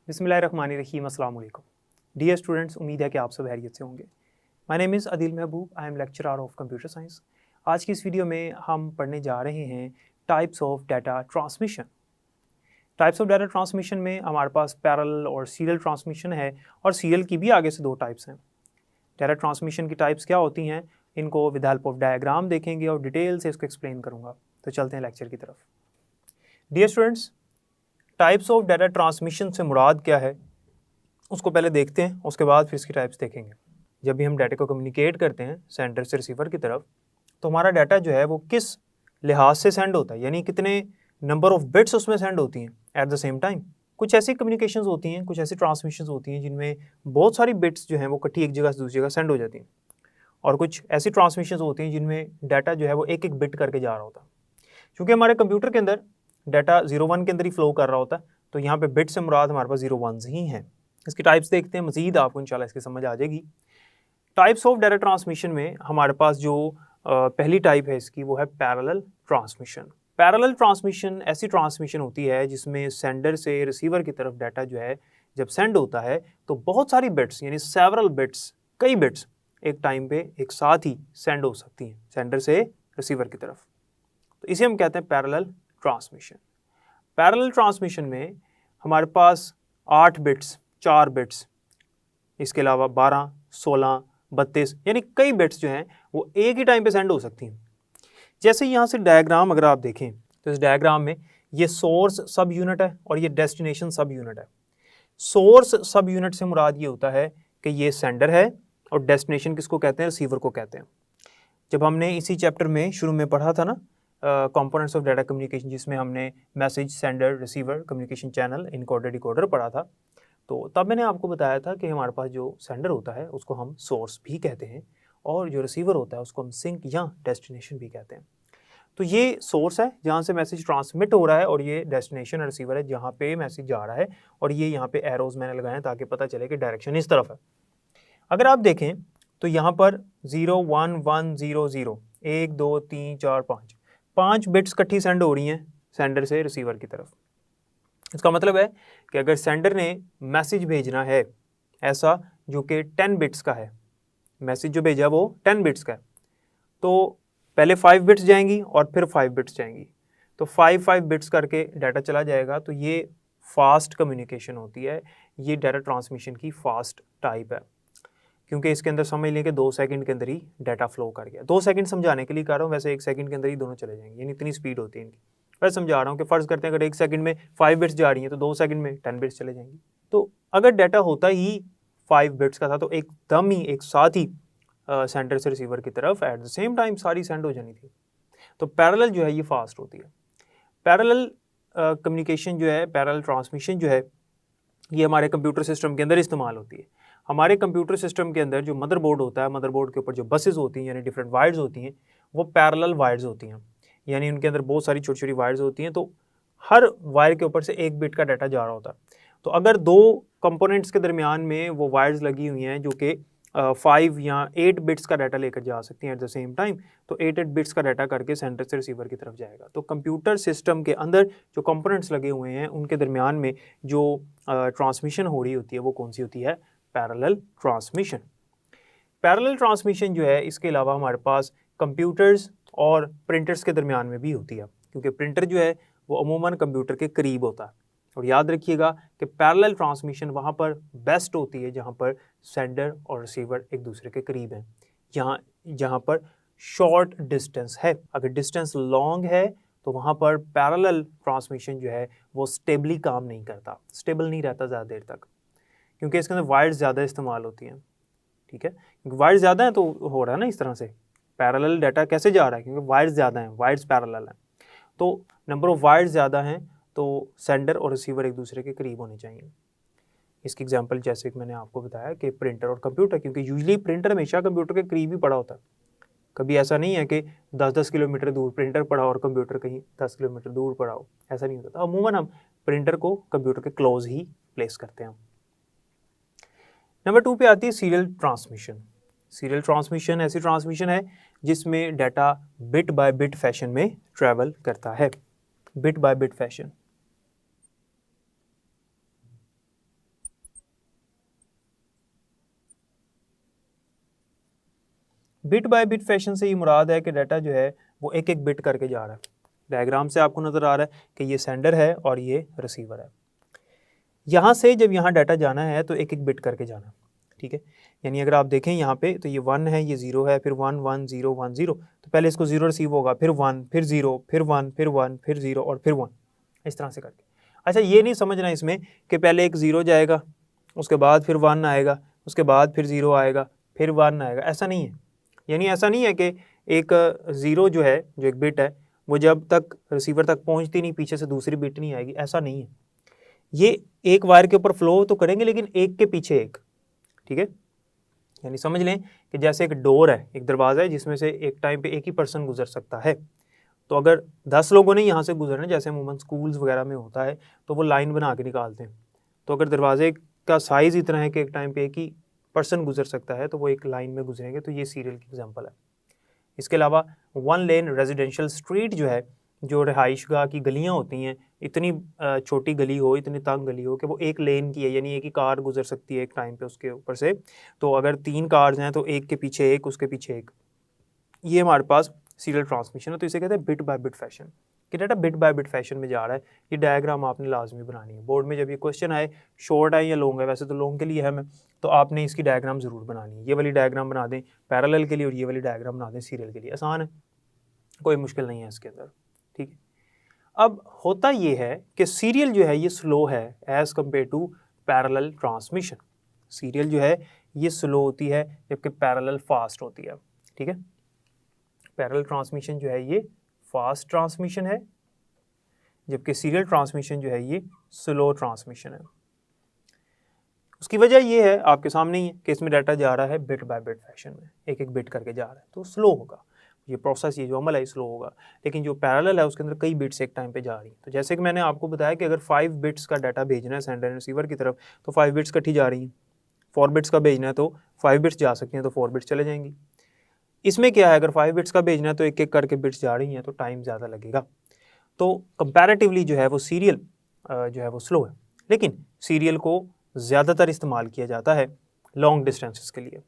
बिस्मिल्लाहिर्रहमानिर्रहीम, अस्सलाम वालेकुम। डियर स्टूडेंट्स, उम्मीद है कि आप सब खैरियत से होंगे। My name is Adil Mehboob, I am lecturer of computer science. आज की इस वीडियो में हम पढ़ने जा रहे हैं types of data transmission. Types of data transmission में हमारे पास पैरेलल और सीरियल ट्रांसमिशन है, और सीरियल की भी आगे से दो टाइप्स हैं। डाटा ट्रांसमिशन की टाइप्स क्या होती हैं, इनको विद हेल्प ऑफ डायग्राम देखेंगे और डिटेल से इसको एक्सप्लेन करूँगा। तो चलते हैं लेक्चर की तरफ। Dear students, types of data transmission से मुराद क्या है उसको पहले देखते हैं, उसके बाद फिर इसकी टाइप्स देखेंगे। जब भी हम डाटा को कम्युनिकेट करते हैं सेंडर से रिसीवर की तरफ, तो हमारा डाटा जो है वो किस लिहाज से सेंड होता है, यानी कितने नंबर ऑफ बिट्स उसमें सेंड होती हैं एट द सेम टाइम। कुछ ऐसी कम्युनिकेशंस होती हैं, कुछ ऐसी ट्रांसमिशंस होती हैं जिनमें बहुत सारी बिट्स जो हैं वो इकट्ठी एक जगह से दूसरी जगह सेंड हो जाती हैं, और कुछ ऐसी ट्रांसमिशंस होती हैं जिनमें डाटा जो है वो एक एक बिट करके जा रहा होता है। क्योंकि हमारे कंप्यूटर के अंदर डाटा 0-1 के अंदर ही फ्लो कर रहा होता है, तो यहाँ पे बिट से मुराद हमारे पास 0-1s ही हैं। इसकी टाइप्स देखते हैं, मज़ीद आपको इंशाल्लाह इसकी समझ आ जाएगी। टाइप्स ऑफ डाटा ट्रांसमिशन में हमारे पास जो पहली टाइप है इसकी, वो है पैरेलल ट्रांसमिशन। पैरेलल ट्रांसमिशन ऐसी ट्रांसमिशन होती है जिसमें सेंडर से रिसीवर की तरफ डाटा जो है जब सेंड होता है तो बहुत सारी बिट्स, यानी सेवरल बिट्स, कई बिट्स एक टाइम पे एक साथ ही सेंड हो सकती हैं सेंडर से रिसीवर की तरफ। तो इसे हम कहते हैं पैरेलल ट्रांसमिशन। पैरेलल ट्रांसमिशन में हमारे पास 8 बिट्स, 4 बिट्स, इसके अलावा 12, 16, 32 यानी कई बिट्स जो हैं वो एक ही टाइम पे सेंड हो सकती हैं। जैसे यहाँ से डायग्राम अगर आप देखें तो इस डायग्राम में ये सोर्स सब यूनिट है और ये डेस्टिनेशन सब यूनिट है। सोर्स सब यूनिट से मुराद ये होता है कि ये सेंडर है, और डेस्टिनेशन किसको कहते हैं, रिसीवर को कहते हैं। जब हमने इसी चैप्टर में शुरू में पढ़ा था ना कंपोनेंट्स ऑफ डाटा कम्युनिकेशन, जिसमें हमने message, sender, receiver, communication channel, encoder, decoder पढ़ा था, तो तब मैंने आपको बताया था कि हमारे पास जो सेंडर होता है उसको हम सोर्स भी कहते हैं, और जो रिसीवर होता है उसको हम सिंक या डेस्टिनेशन भी कहते हैं। तो ये सोर्स है जहाँ से मैसेज ट्रांसमिट हो रहा है, और ये डेस्टिनेशन रिसीवर है जहाँ पे मैसेज जा रहा है, और ये यहाँ पे एरोज मैंने लगाए हैं ताकि पता चले कि डायरेक्शन इस तरफ है। अगर आप देखें तो यहाँ पर 0 1 1 0 0 1 2 3 4 5 बिट्स इकट्ठी सेंड हो रही हैं सेंडर से रिसीवर की तरफ। इसका मतलब है कि अगर सेंडर ने मैसेज भेजना है ऐसा जो कि 10 बिट्स का है, मैसेज जो भेजा वो 10 बिट्स का है, तो पहले 5 बिट्स जाएंगी और फिर 5 बिट्स जाएंगी, तो 5 बिट्स करके डाटा चला जाएगा। तो ये फास्ट कम्युनिकेशन होती है, ये डाटा ट्रांसमिशन की फास्ट टाइप है, क्योंकि इसके अंदर समझ लें कि 2 सेकंड के अंदर ही डाटा फ्लो कर गया। 2 सेकंड समझाने के लिए कर रहा हूँ, वैसे 1 सेकंड के अंदर ही दोनों चले जाएंगे, यानी इतनी स्पीड होती है इनकी। वैसे समझा रहा हूँ कि फ़र्ज़ करते हैं अगर 1 सेकंड में 5 बिट्स जा रही हैं तो 2 सेकंड में 10 बिट्स चले जाएंगी। तो अगर डाटा होता ही 5 बिट्स का था तो एकदम ही एक साथ ही सेंडर से रिसीवर की तरफ एट द सेम टाइम सारी सेंड हो जानी थी। तो पैरेलल जो है ये फास्ट होती है। पैरेलल कम्युनिकेशन जो है, पैरेलल ट्रांसमिशन जो है, ये हमारे कंप्यूटर सिस्टम के अंदर इस्तेमाल होती है। हमारे कंप्यूटर सिस्टम के अंदर जो मदरबोर्ड होता है, मदरबोर्ड के ऊपर जो बसेस होती हैं यानी डिफरेंट वायर्स होती हैं, वो पैरेलल वायर्स होती हैं, यानी उनके अंदर बहुत सारी छोटी छोटी वायर्स होती हैं। तो हर वायर के ऊपर से 1 बिट का डाटा जा रहा होता है। तो अगर 2 कंपोनेंट्स के दरमियान में वो वायर्स लगी हुई हैं जो कि 5 या 8 बिट्स का डाटा लेकर जा सकती हैं एट द सेम टाइम, तो 8 बिट्स का डाटा करके सेंडर से रिसीवर की तरफ जाएगा। तो कंप्यूटर सिस्टम के अंदर जो कंपोनेंट्स लगे हुए हैं उनके दरमियान में जो ट्रांसमिशन हो रही होती है वो कौन सी होती है, पैरेलल ट्रांसमिशन। पैरेलल ट्रांसमिशन जो है, इसके अलावा हमारे पास कंप्यूटर्स और प्रिंटर्स के दरमियान में भी होती है, क्योंकि प्रिंटर जो है वो अमूमन कंप्यूटर के करीब होता है। और याद रखिएगा कि पैरेलल ट्रांसमिशन वहाँ पर बेस्ट होती है जहाँ पर सेंडर और रिसीवर एक दूसरे के करीब हैं, जहाँ पर शॉर्ट डिस्टेंस है। अगर डिस्टेंस लॉन्ग है तो वहाँ पर पैरेलल ट्रांसमिशन जो है वो स्टेबली काम नहीं करता, स्टेबल नहीं रहता ज़्यादा देर तक, क्योंकि इसके अंदर वायर्स ज़्यादा इस्तेमाल होती हैं। ठीक है, क्योंकि वायर्स ज़्यादा हैं तो हो रहा है ना इस तरह से। पैरेलल डाटा कैसे जा रहा है, क्योंकि वायर्स ज़्यादा हैं, वायर्स पैरेलल हैं, तो नंबर ऑफ़ वायर्स ज़्यादा हैं, तो सेंडर और रिसीवर एक दूसरे के करीब होने चाहिए। इसकी एग्जांपल जैसे कि मैंने आपको बताया कि प्रिंटर और कंप्यूटर, क्योंकि यूजुअली प्रिंटर हमेशा कंप्यूटर के करीब ही पड़ा होता है। कभी ऐसा नहीं है कि 10-10 किलोमीटर दूर प्रिंटर पड़ा और कंप्यूटर कहीं 10 किलोमीटर दूर पड़ा हो, ऐसा नहीं होता। अमूमन हम प्रिंटर को कंप्यूटर के क्लोज ही प्लेस करते हैं। नंबर 2 पे आती है सीरियल ट्रांसमिशन। सीरियल ट्रांसमिशन ऐसी ट्रांसमिशन है जिसमें data bit by bit fashion में ट्रैवल करता है, bit by bit fashion. Bit by bit fashion से ये मुराद है कि डाटा जो है वो एक एक बिट करके जा रहा है। डायग्राम से आपको नज़र आ रहा है कि ये सेंडर है और ये रिसीवर है। यहाँ से जब यहाँ डाटा जाना है तो एक एक बिट करके जाना है, ठीक है। यानी अगर आप देखें यहाँ पे तो ये 1 है, ये 0 है, फिर 1 1 0 1 0, तो पहले इसको 0 रिसीव होगा, फिर 1, फिर 0, फिर 1, फिर 1, फिर 0 और फिर 1, इस तरह से करके। अच्छा, ये नहीं समझना इसमें कि पहले एक 0 जाएगा, उसके बाद फिर 1 आएगा, उसके बाद फिर 0 आएगा, फिर 1 आएगा, ऐसा नहीं है। यानी ऐसा नहीं है कि एक 0 जो है, जो एक बिट है, वो जब तक रिसीवर तक पहुँचती नहीं पीछे से दूसरी बिट नहीं आएगी, ऐसा नहीं है। ये एक वायर के ऊपर फ्लो तो करेंगे लेकिन एक के पीछे एक, ठीक है। यानी समझ लें कि जैसे एक डोर है, एक दरवाज़ा है जिसमें से एक टाइम पे एक ही पर्सन गुजर सकता है। तो अगर 10 लोगों ने यहाँ से गुजरना, जैसे अमूमन स्कूल्स वगैरह में होता है, तो वो लाइन बना के निकालते हैं। तो अगर दरवाजे का साइज़ इतना है कि एक टाइम पे एक ही पर्सन गुजर सकता है तो वो एक लाइन में गुजरेंगे, तो ये सीरियल की एग्जाम्पल है। इसके अलावा 1 लेन रेजिडेंशियल स्ट्रीट जो है, जो रिहाइशगाह की गलियाँ होती हैं, इतनी छोटी गली हो, इतनी तंग गली हो कि वो एक लेन की है, यानी एक ही कार गुजर सकती है एक टाइम पे उसके ऊपर से। तो अगर 3 कार्स हैं तो एक के पीछे एक, उसके पीछे एक, ये हमारे पास सीरियल ट्रांसमिशन है। तो इसे कहते हैं बिट बाय बिट फैशन, कि data bit by bit fashion में जा रहा है। ये डायग्राम आपने लाजमी बनानी है। बोर्ड में जब ये क्वेश्चन आए शॉर्ट है या लॉन्ग है, वैसे तो लॉन्ग के लिए है, मैं तो आपने इसकी डायग्राम ज़रूर बनानी है। ये वाली डायग्राम बना दें पैरेलल के लिए और ये वाली डायग्राम बना दें सीरियल के लिए। आसान है, कोई मुश्किल नहीं है इसके अंदर, ठीक है। अब होता ये है कि सीरियल जो है ये स्लो है as compare to parallel transmission. Serial जो है ये स्लो होती है जबकि पैरेलल फास्ट होती है, ठीक है। पैरेलल ट्रांसमिशन जो है ये फास्ट ट्रांसमिशन है, जबकि सीरियल ट्रांसमिशन जो है ये स्लो ट्रांसमिशन है। उसकी वजह ये है आपके सामने ही है कि इसमें डाटा जा रहा है बिट बाय बिट फैशन में, एक एक बिट करके जा रहा है, तो स्लो होगा ये प्रोसेस, ये जो अमल है स्लो होगा। लेकिन जो पैरेलल है उसके अंदर कई बिट्स एक टाइम पे जा रही हैं। तो जैसे कि मैंने आपको बताया कि अगर 5 बिट्स का डाटा भेजना है सेंडर एंड रिसीवर की तरफ तो 5 बिट्स इकट्ठी जा रही हैं। 4 बिट्स का भेजना है तो 5 बिट्स जा सकती हैं, तो 4 बिट्स चले जाएंगी। इसमें क्या है, अगर 5 बिट्स का भेजना है तो एक एक करके बिट्स जा रही हैं, तो टाइम ज़्यादा लगेगा। तो कंपैरेटिवली जो है वो सीरियल जो है वो स्लो है। लेकिन सीरियल को ज़्यादातर इस्तेमाल किया जाता है लॉन्ग डिस्टेंसेस के लिए।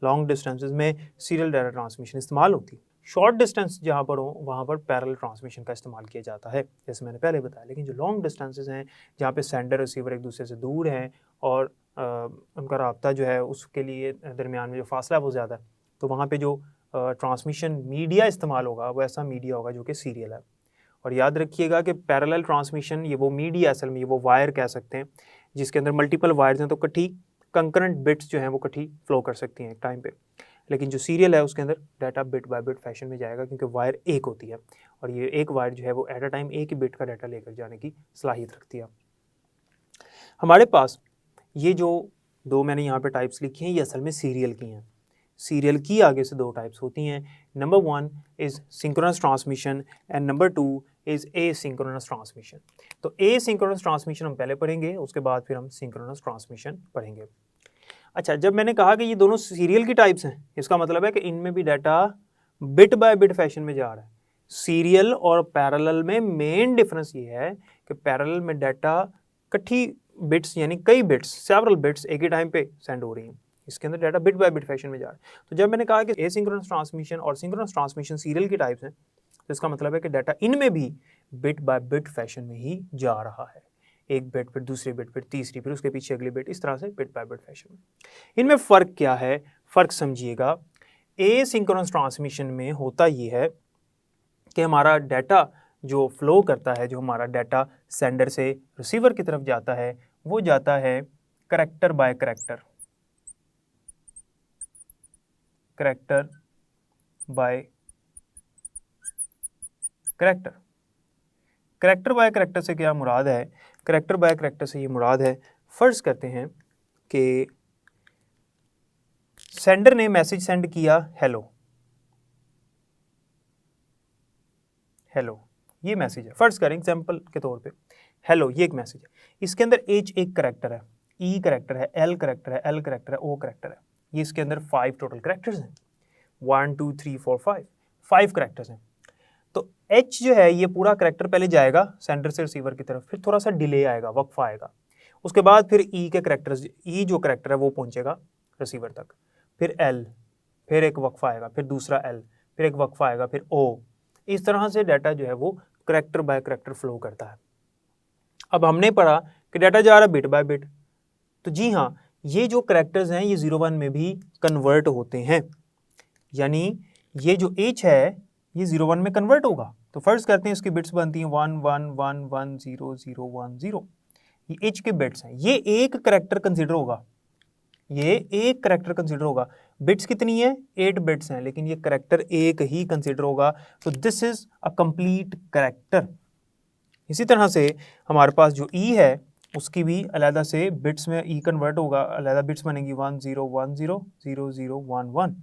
लॉन्ग डिस्टेंसेस में सीरियल डाटा ट्रांसमिशन इस्तेमाल होती है। शॉर्ट डिस्टेंस जहाँ पर हो वहाँ पर पैरेलल ट्रांसमिशन का इस्तेमाल किया जाता है, जैसे मैंने पहले बताया। लेकिन जो लॉन्ग डिस्टेंसेस हैं, जहाँ पे सेंडर रिसीवर एक दूसरे से दूर हैं और उनका राब्ता जो है उसके लिए दरमियान में जो फासला है वो ज़्यादा है, तो वहाँ पे जो ट्रांसमिशन मीडिया इस्तेमाल होगा वो ऐसा मीडिया होगा जो कि सीरियल है। और याद रखिएगा कि पैरेलल ट्रांसमिशन ये वो मीडिया, असल में ये वो वायर कह सकते हैं जिसके अंदर मल्टीपल वायर्स हैं, तो इकट्ठी कंकरेंट बिट्स जो हैं वो इकट्ठी फ्लो कर सकती हैं एक टाइम पे। लेकिन जो सीरियल है उसके अंदर data bit by bit fashion में जाएगा, क्योंकि वायर एक होती है और ये एक वायर जो है वो एट अ टाइम एक ही बिट का डाटा लेकर जाने की सलाहियत रखती है। हमारे पास ये जो दो मैंने यहाँ पे टाइप्स लिखी हैं ये असल में सीरियल की हैं। सीरियल की आगे से 2 टाइप्स होती हैं। Number 1 is synchronous transmission and number 2 is asynchronous transmission. तो एसिंक्रोनस ट्रांसमिशन हम पहले पढ़ेंगे, उसके बाद फिर हम सिंक्रोनस ट्रांसमिशन पढ़ेंगे। अच्छा, जब मैंने कहा कि ये दोनों सीरियल की टाइप्स हैं, इसका मतलब है कि इनमें भी data bit by bit fashion में जा रहा है। सीरियल और पैरेलल में मेन डिफरेंस ये है कि पैरेलल में डाटा इकट्ठी बिट्स यानी कई बिट्स, सेवरल बिट्स एक ही टाइम पे सेंड हो रही हैं, इसके अंदर data bit by bit fashion में जा रहा है। तो जब मैंने कहा कि एसिंक्रोनस ट्रांसमिशन और सिंक्रोनस ट्रांसमिशन सीरियल की टाइप्स हैं, तो इसका मतलब है कि डाटा इनमें भी बिट बाय बिट फैशन में ही जा रहा है। एक बिट, फिर दूसरी बिट, फिर तीसरी, फिर उसके पीछे अगली बिट, इस तरह से बिट बाय बिट फैशन में। इनमें फ़र्क क्या है, फ़र्क समझिएगा। एसिंक्रोनस ट्रांसमिशन में होता ये है कि हमारा डाटा जो फ्लो करता है, जो हमारा डाटा सेंडर से रिसीवर की तरफ जाता है, वो जाता है character by character, character by character. Character by character से क्या मुराद है? करैक्टर बाय करैक्टर से ये मुराद है, फ़र्ज़ करते हैं कि सेंडर ने मैसेज सेंड किया हेलो, हेलो ये मैसेज है, फ़र्ज़ करें एग्जाम्पल के तौर पे हेलो ये एक मैसेज है। इसके अंदर एच एक करैक्टर है, ई करैक्टर है, एल करैक्टर है, एल करैक्टर है, ओ करैक्टर है। ये इसके अंदर 5 टोटल करैक्टर्स हैं, 1 2 3 4 5 करैक्टर्स हैं। तो एच जो है ये पूरा करैक्टर पहले जाएगा सेंडर से रिसीवर की तरफ, फिर थोड़ा सा डिले आएगा, वक्फा आएगा। उसके बाद फिर ई के करैक्टर्स, ई जो करैक्टर है वो पहुंचेगा रिसीवर तक, फिर एल, फिर एक वक्फा आएगा, फिर दूसरा L, फिर एक वक्फा आएगा, फिर O। इस तरह से डाटा जो है वो करैक्टर बाय करैक्टर फ्लो करता है। अब हमने पढ़ा कि डाटा जा रहा है बिट बाय बिट, तो जी हाँ, ये जो करैक्टर्स हैं ये 01 में भी कन्वर्ट होते हैं, यानी ये जो H है ये 01 में कन्वर्ट होगा। तो फर्ज करते हैं इसकी बिट्स बनती हैं 1 1 1 1 0 0 1 0, ये H के बिट्स हैं, ये एक करैक्टर कंसिडर होगा, ये एक करैक्टर कंसिडर होगा। बिट्स कितनी है? 8 बिट्स हैं, लेकिन ये करैक्टर एक ही कंसिडर होगा, तो this is a complete character. इसी तरह से हमारे पास जो E है उसकी भी अलहदा से बिट्स में E कन्वर्ट होगा, अलहदा बिट्स बनेंगी 1 0 1 0 0 0 1 1।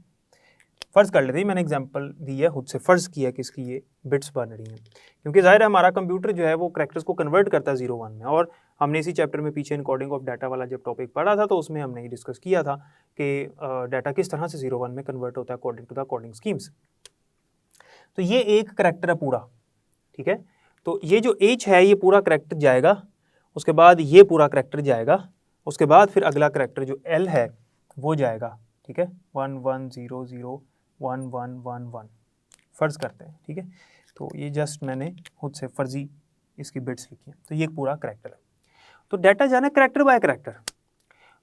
फ़र्ज़ कर लेते हैं, मैंने एग्जांपल दी है, खुद से फ़र्ज़ किया कि इसकी ये बिट्स बन रही हैं, क्योंकि ज़ाहिर है हमारा कंप्यूटर जो है वो करैक्टर्स को कन्वर्ट करता है 01 में। और हमने इसी चैप्टर में पीछे इनकोडिंग ऑफ डाटा वाला जब टॉपिक पढ़ा था तो उसमें हमने ये डिस्कस किया था कि डाटा किस तरह से 01 में कन्वर्ट होता है according to the coding schemes. तो ये एक करैक्टर है पूरा, ठीक है। तो ये जो H है ये पूरा करैक्टर जाएगा, उसके बाद ये पूरा करैक्टर जाएगा, उसके बाद फिर अगला करैक्टर जो L है वो जाएगा, ठीक है, 1 1 0 0 1 1 1 1 फ़र्ज़ करते हैं, ठीक है। तो ये जस्ट मैंने खुद से फर्जी इसकी बिट्स लिखी हैं, तो ये पूरा करैक्टर है। तो डाटा जाना है करैक्टर बाय करैक्टर,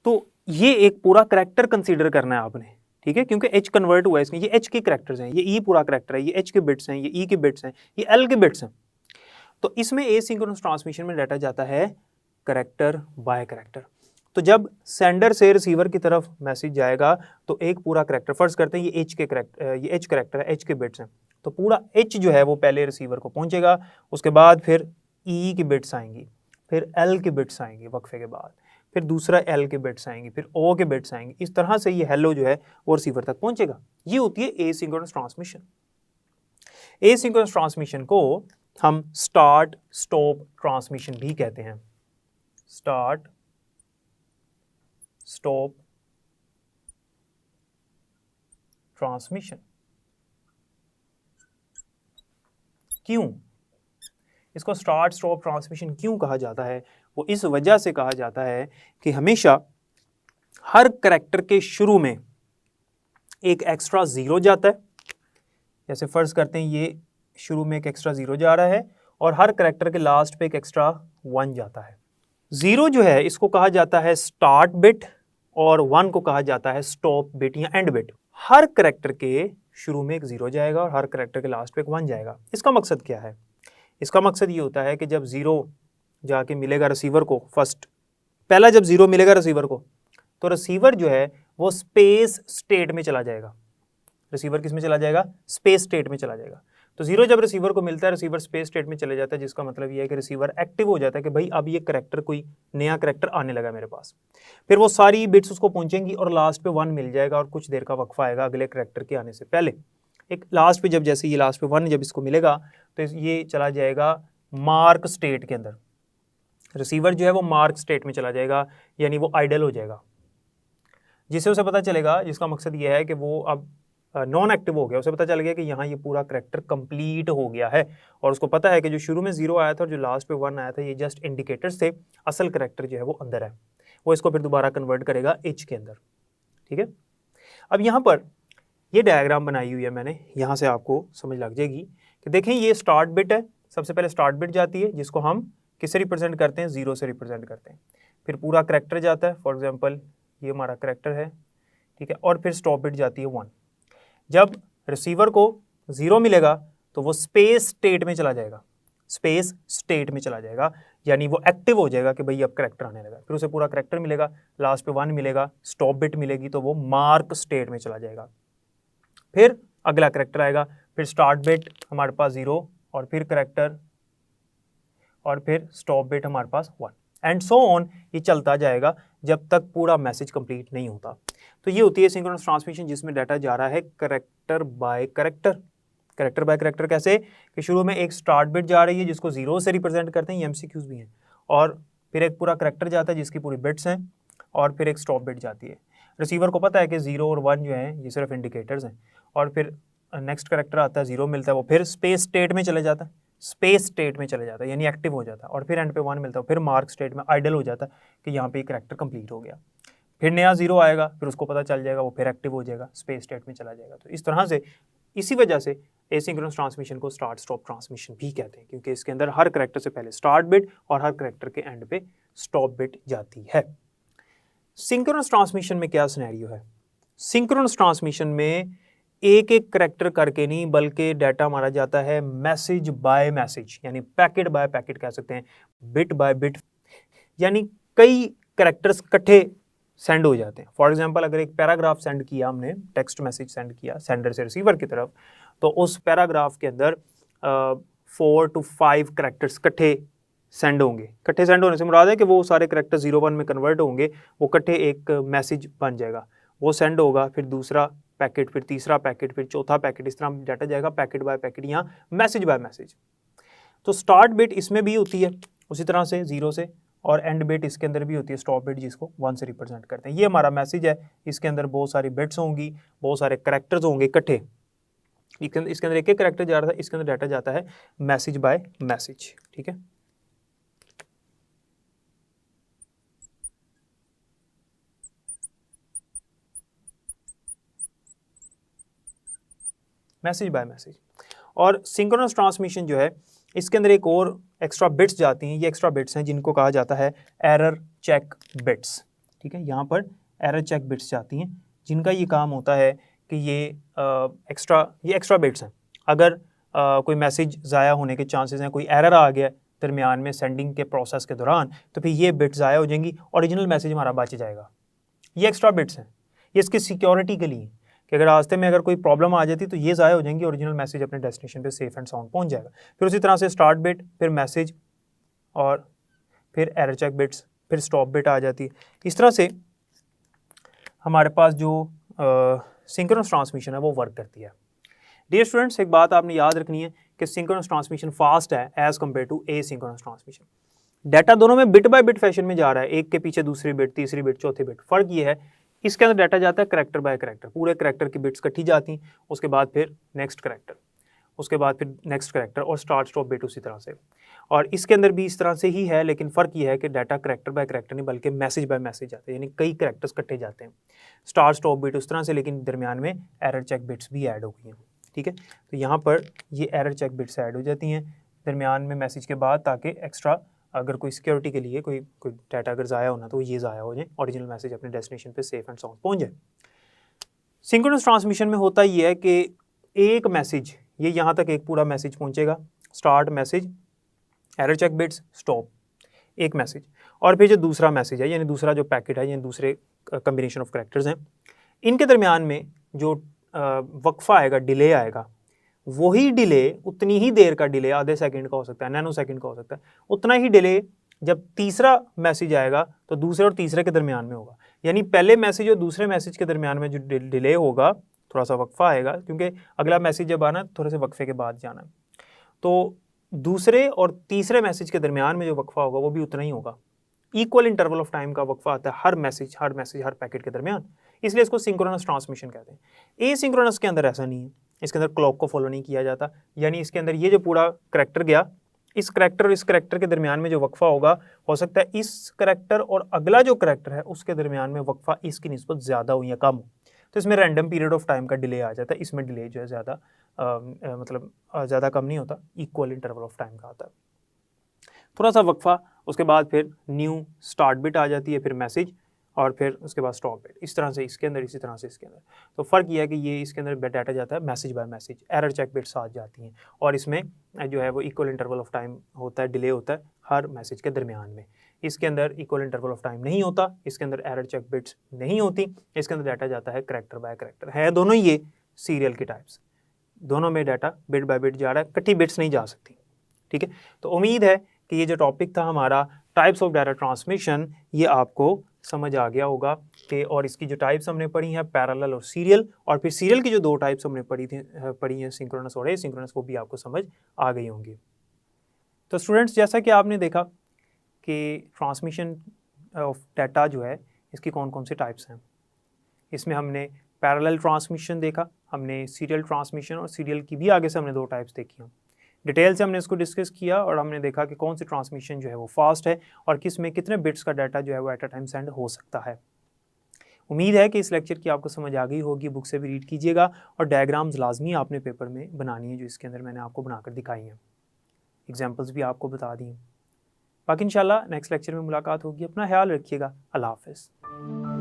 तो ये एक पूरा करैक्टर कंसीडर करना है आपने, ठीक है, क्योंकि H कन्वर्ट हुआ है इसमें, ये H के करैक्टर्स हैं, ये E पूरा करैक्टर है, ये H के बिट्स हैं, ये E के बिट्स हैं, ये L के बिट्स हैं। तो इसमें एसिंक्रोनस ट्रांसमिशन में डाटा जाता है करैक्टर बाय करैक्टर। तो जब सेंडर से रिसीवर की तरफ मैसेज जाएगा तो एक पूरा करैक्टर, फर्ज करते हैं ये H के करैक्टर, ये H करैक्टर है, H के बिट्स हैं, तो पूरा H जो है वो पहले रिसीवर को पहुंचेगा, उसके बाद फिर E की बिट्स आएंगी, फिर L के बिट्स आएंगी वक्फे के बाद, फिर दूसरा L के बिट्स आएंगी, फिर O के बिट्स आएंगी। इस तरह से ये हेलो जो है वो रिसीवर तक पहुंचेगा। ये होती है एसिंक्रोनस ट्रांसमिशन। एसिंक्रोनस ट्रांसमिशन को हम स्टार्ट स्टॉप ट्रांसमिशन भी कहते हैं, स्टार्ट स्टॉप ट्रांसमिशन। क्यों इसको स्टार्ट स्टॉप ट्रांसमिशन क्यों कहा जाता है? वो इस वजह से कहा जाता है कि हमेशा हर करैक्टर के शुरू में एक एक्स्ट्रा ज़ीरो जाता है, जैसे फ़र्ज़ करते हैं ये शुरू में एक एक्स्ट्रा ज़ीरो जा रहा है और हर करैक्टर के लास्ट पे एक एक्स्ट्रा 1 जाता है। ज़ीरो जो है इसको कहा जाता है स्टार्ट बिट और 1 को कहा जाता है स्टॉप बिट या एंड बिट। हर करैक्टर के शुरू में एक ज़ीरो जाएगा और हर करैक्टर के लास्ट पे एक 1 जाएगा। इसका मकसद क्या है? इसका मकसद ये होता है कि जब ज़ीरो जाके मिलेगा रिसीवर को, फर्स्ट पहला जब ज़ीरो मिलेगा रिसीवर को, तो रिसीवर जो है वो स्पेस स्टेट में चला जाएगा। रिसीवर किस में चला जाएगा? स्पेस स्टेट में चला जाएगा। तो ज़ीरो जब रिसीवर को मिलता है, रिसीवर स्पेस स्टेट में चले जाता है, जिसका मतलब ये है कि रिसीवर एक्टिव हो जाता है कि भाई अब ये करैक्टर, कोई नया करैक्टर आने लगा मेरे पास। फिर वो सारी बिट्स उसको पहुंचेंगी और लास्ट पे 1 मिल जाएगा और कुछ देर का वक्फा आएगा अगले करैक्टर के आने से पहले। एक लास्ट पे जब जैसे ये लास्ट पे 1 जब इसको मिलेगा तो ये चला जाएगा मार्क स्टेट के अंदर। रिसीवर जो है वो मार्क स्टेट में चला जाएगा, यानी वो आइडल हो जाएगा, जिससे उसे पता चलेगा, जिसका मकसद ये है कि वो अब नॉन एक्टिव हो गया, उसे पता चल गया कि यहाँ ये पूरा करैक्टर कंप्लीट हो गया है। और उसको पता है कि जो शुरू में 0 आया था और जो लास्ट पे 1 आया था ये जस्ट इंडिकेटर्स थे, असल करैक्टर जो है वो अंदर है। वो इसको फिर दोबारा कन्वर्ट करेगा H के अंदर, ठीक है। अब यहाँ पर ये डायग्राम बनाई हुई है मैंने, यहाँ से आपको समझ लग जाएगी कि देखें ये स्टार्ट बिट है, सबसे पहले स्टार्ट बिट जाती है जिसको हम किससे रिप्रेजेंट करते हैं? 0 से रिप्रेजेंट करते हैं। फिर पूरा करैक्टर जाता है, फॉर एग्जांपल ये हमारा करैक्टर है, ठीक है, और फिर स्टॉप बिट जाती है 1। जब रिसीवर को 0 मिलेगा तो वो स्पेस स्टेट में चला जाएगा, स्पेस स्टेट में चला जाएगा, यानी वो एक्टिव हो जाएगा कि भाई अब करैक्टर आने लगा। फिर उसे पूरा करैक्टर मिलेगा, लास्ट पे 1 मिलेगा, स्टॉप बिट मिलेगी तो वो मार्क स्टेट में चला जाएगा। फिर अगला करैक्टर आएगा, फिर स्टार्ट बिट हमारे पास 0 और फिर करैक्टर और फिर स्टॉप बिट हमारे पास 1 एंड सो ऑन। ये चलता जाएगा जब तक पूरा मैसेज कंप्लीट नहीं होता। तो ये होती है सिंक्रोनस ट्रांसमिशन, जिसमें डाटा जा रहा है character by character. Character by character कैसे? कि शुरू में एक स्टार्ट बिट जा रही है जिसको 0 से रिप्रेजेंट करते हैं, ये MCQs भी हैं, और फिर एक पूरा करैक्टर जाता है जिसकी पूरी बिट्स हैं, और फिर एक स्टॉप बिट जाती है। रिसीवर को पता है कि 0 और 1 जो है ये सिर्फ इंडिकेटर्स हैं, और फिर नेक्स्ट करैक्टर आता है, 0 मिलता है, वो फिर स्पेस स्टेट में चले जाता है, स्पेस स्टेट में चले जाता है यानी एक्टिव हो जाता है, और फिर एंड पे 1 मिलता है, फिर मार्क स्टेट में आइडल हो जाता है कि यहाँ पे करैक्टर कंप्लीट हो गया। फिर नया 0 आएगा, फिर उसको पता चल जाएगा, वो फिर एक्टिव हो जाएगा, स्पेस स्टेट में चला जाएगा। तो इस तरह से, इसी वजह से एसिंक्रोनस ट्रांसमिशन को स्टार्ट स्टॉप ट्रांसमिशन भी कहते हैं, क्योंकि इसके अंदर हर करैक्टर से पहले स्टार्ट बिट और हर करैक्टर के एंड पे स्टॉप बिट जाती है। सिंक्रोनस ट्रांसमिशन में क्या सिनेरियो है? सिंक्रोनस ट्रांसमिशन में एक एक करैक्टर करके नहीं, बल्कि डाटा मारा जाता है मैसेज बाय मैसेज, यानी पैकेट बाय पैकेट कह सकते हैं, बिट बाय बिट, यानी कई करैक्टर्स इकट्ठे सेंड हो जाते हैं। फॉर एग्जांपल, अगर एक पैराग्राफ सेंड किया हमने, टेक्स्ट मैसेज सेंड किया सेंडर से रिसीवर की तरफ, तो उस पैराग्राफ के अंदर 4 to 5 करैक्टर्स इकट्ठे सेंड होंगे। इकट्ठे सेंड होने से मुराद है कि वो सारे करैक्टर 0-1 में कन्वर्ट होंगे, वो इकट्ठे एक मैसेज बन जाएगा, वो सेंड होगा, फिर दूसरा पैकेट, फिर तीसरा पैकेट, फिर चौथा पैकेट, इस तरह डाटा जाएगा पैकेट बाय पैकेट, यहाँ मैसेज बाय मैसेज। तो स्टार्ट बिट इसमें भी होती है उसी तरह से 0 से, और एंड बिट इसके अंदर भी होती है स्टॉप बिट, जिसको 1 से रिप्रेजेंट करते हैं। ये हमारा मैसेज है, इसके अंदर बहुत सारी बिट्स होंगी, बहुत सारे करैक्टर्स होंगे इकट्ठे, इसके अंदर एक एक करैक्टर जा रहा था, इसके अंदर डाटा जाता है मैसेज बाय मैसेज। ठीक है, मैसेज बाय मैसेज। और सिंक्रोनस ट्रांसमिशन जो है, इसके अंदर एक और एक्स्ट्रा बिट्स जाती हैं। ये एक्स्ट्रा बिट्स हैं जिनको कहा जाता है एरर चेक बिट्स। ठीक है, यहाँ पर एरर चेक बिट्स जाती हैं, जिनका ये काम होता है कि ये एक्स्ट्रा बिट्स हैं। अगर कोई मैसेज ज़ाया होने के चांसेस हैं, कोई एरर आ गया दरमियान में सेंडिंग के प्रोसेस के दौरान, तो फिर ये बिट्स ज़ाया हो जाएंगी, ओरिजिनल मैसेज हमारा बच जाएगा। ये एक्स्ट्रा बिट्स हैं, ये इसकी सिक्योरिटी के लिए कि अगर रास्ते में अगर कोई प्रॉब्लम आ जाती तो ये ज़ाया हो जाएंगी, ओरिजिनल मैसेज अपने डेस्टिनेशन पे सेफ एंड साउंड पहुंच जाएगा। फिर उसी तरह से स्टार्ट बिट, फिर मैसेज, और फिर एरर चेक बिट्स, फिर स्टॉप बिट आ जाती है। इस तरह से हमारे पास जो सिंक्रोनस ट्रांसमिशन है वो वर्क करती है। डियर स्टूडेंट्स, एक बात आपने याद रखनी है कि सिंक्रोनस ट्रांसमिशन फास्ट है as compare to asynchronous transmission. Data दोनों में बिट बाय बिट फैशन में जा रहा है, एक के पीछे दूसरी बिट, तीसरी बिट, चौथी बिट। फ़र्क ये है, इसके अंदर डाटा जाता है करैक्टर बाय करैक्टर, पूरे करैक्टर की बिट्स इकट्ठी जाती हैं, उसके बाद फिर नेक्स्ट करैक्टर, उसके बाद फिर नेक्स्ट करैक्टर, और स्टार्ट स्टॉप बिट उसी तरह से। और इसके अंदर भी इस तरह से ही है, लेकिन फ़र्क ये है कि डाटा करैक्टर बाय करैक्टर नहीं, बल्कि मैसेज बाय मैसेज जाते हैं, यानी कई करैक्टर्स इकट्ठे जाते हैं। स्टार्ट स्टॉप बिट उस तरह से, लेकिन दरमियान में एरर चेक बिट्स भी ऐड हो गई हैं। ठीक है, तो यहाँ पर ये एरर चेक बिट्स ऐड हो जाती हैं दरमियान में मैसेज के बाद, ताकि एक्स्ट्रा अगर कोई सिक्योरिटी के लिए कोई डाटा अगर ज़ाया होना तो ये ज़ाया हो जाए, ओरिजिनल मैसेज अपने डेस्टिनेशन पे सेफ एंड साउंड पहुंच जाए। सिंक्रोनस ट्रांसमिशन में होता ये है कि एक मैसेज, ये यहाँ तक एक पूरा मैसेज पहुंचेगा, start message, error check bits, stop, एक मैसेज, और फिर जो दूसरा मैसेज है, यानी दूसरा जो पैकेट है, यानी दूसरे कम्बिनेशन ऑफ करैक्टर्स हैं, इनके दरमियान में जो वक्फा आएगा, डिले आएगा, वही डिले, उतनी ही देर का डिले, आधे सेकंड का हो सकता है, नैनो सेकंड का हो सकता है, उतना ही डिले जब तीसरा मैसेज आएगा तो दूसरे और तीसरे के दरमियान में होगा। यानी पहले मैसेज और दूसरे मैसेज के दरमियान में जो डिले होगा, थोड़ा सा वक्फा आएगा, क्योंकि अगला मैसेज जब आना थोड़े से वक्फे के बाद जाना है, तो दूसरे और तीसरे मैसेज के दरमियान में जो वक्फा होगा वो भी उतना ही होगा। इक्वल इंटरवल ऑफ टाइम का वक्फा आता है हर मैसेज हर पैकेट के दरमियान, इसलिए इसको सिंक्रोनस ट्रांसमिशन कहते हैं। एसिंक्रोनस के अंदर ऐसा नहीं है, इसके अंदर क्लॉक को फॉलो नहीं किया जाता, यानी इसके अंदर ये जो पूरा करैक्टर गया, इस करैक्टर और इस करैक्टर के दरमियान में जो वक्फा होगा, हो सकता है इस करैक्टर और अगला जो करैक्टर है उसके दरमियान में वक्फा इसकी निस्बत ज़्यादा हो या कम हो, तो इसमें रैंडम पीरियड ऑफ टाइम का डिले आ जाता है। इसमें डिले जो है ज़्यादा मतलब ज़्यादा कम नहीं होता, इक्वल इंटरवल ऑफ टाइम का आता है, थोड़ा सा वक्फा, उसके बाद फिर न्यू स्टार्ट बिट आ जाती है, फिर मैसेज, और फिर उसके बाद स्टॉप बिट, इस तरह से इसके अंदर, इसी तरह से इसके अंदर। तो फ़र्क ये है कि ये इसके अंदर डाटा जाता है message by message, error check bits आ जाती हैं, और इसमें जो है वो इक्वल इंटरवल ऑफ टाइम होता है, डिले होता है हर मैसेज के दरमियान में। इसके अंदर इक्वल इंटरवल ऑफ टाइम नहीं होता, इसके अंदर एरर चेक बिट्स नहीं होती, इसके अंदर डाटा जाता है करैक्टर बाय करैक्टर। है दोनों ये सीरियल की टाइप्स, दोनों में डाटा बिट बाय बिट जा रहा है, इकट्ठी बिट्स नहीं जा सकती। ठीक है, तो उम्मीद है कि ये जो टॉपिक था हमारा टाइप्स ऑफ डाटा ट्रांसमिशन, ये आपको समझ आ गया होगा कि, और इसकी जो टाइप्स हमने पढ़ी हैं पैरेलल और सीरियल, और फिर सीरियल की जो दो टाइप्स हमने पढ़ी हैं सिंक्रोनस और एसिंक्रोनस, वो भी आपको समझ आ गई होंगी। तो स्टूडेंट्स, जैसा कि आपने देखा कि ट्रांसमिशन ऑफ डाटा जो है इसकी कौन कौन सी टाइप्स हैं, इसमें हमने पैरेलल ट्रांसमिशन देखा, हमने सीरियल ट्रांसमिशन, और सीरियल की भी आगे से हमने दो टाइप्स देखी हैं। डिटेल से हमने इसको डिस्कस किया, और हमने देखा कि कौन सी ट्रांसमिशन जो है वो फास्ट है, और किस में कितने बिट्स का डाटा जो है वो एट अ टाइम सेंड हो सकता है। उम्मीद है कि इस लेक्चर की आपको समझ आ गई होगी। बुक से भी रीड कीजिएगा और डायग्राम्स लाजमी आपने पेपर में बनानी है जो इसके अंदर मैंने आपको बनाकर दिखाई हैं, एग्जाम्पल्स भी आपको बता दी हैं। बाकी इंशाल्लाह नेक्स्ट लेक्चर में मुलाकात होगी। अपना ख्याल रखिएगा। अल्लाह हाफ़िज़।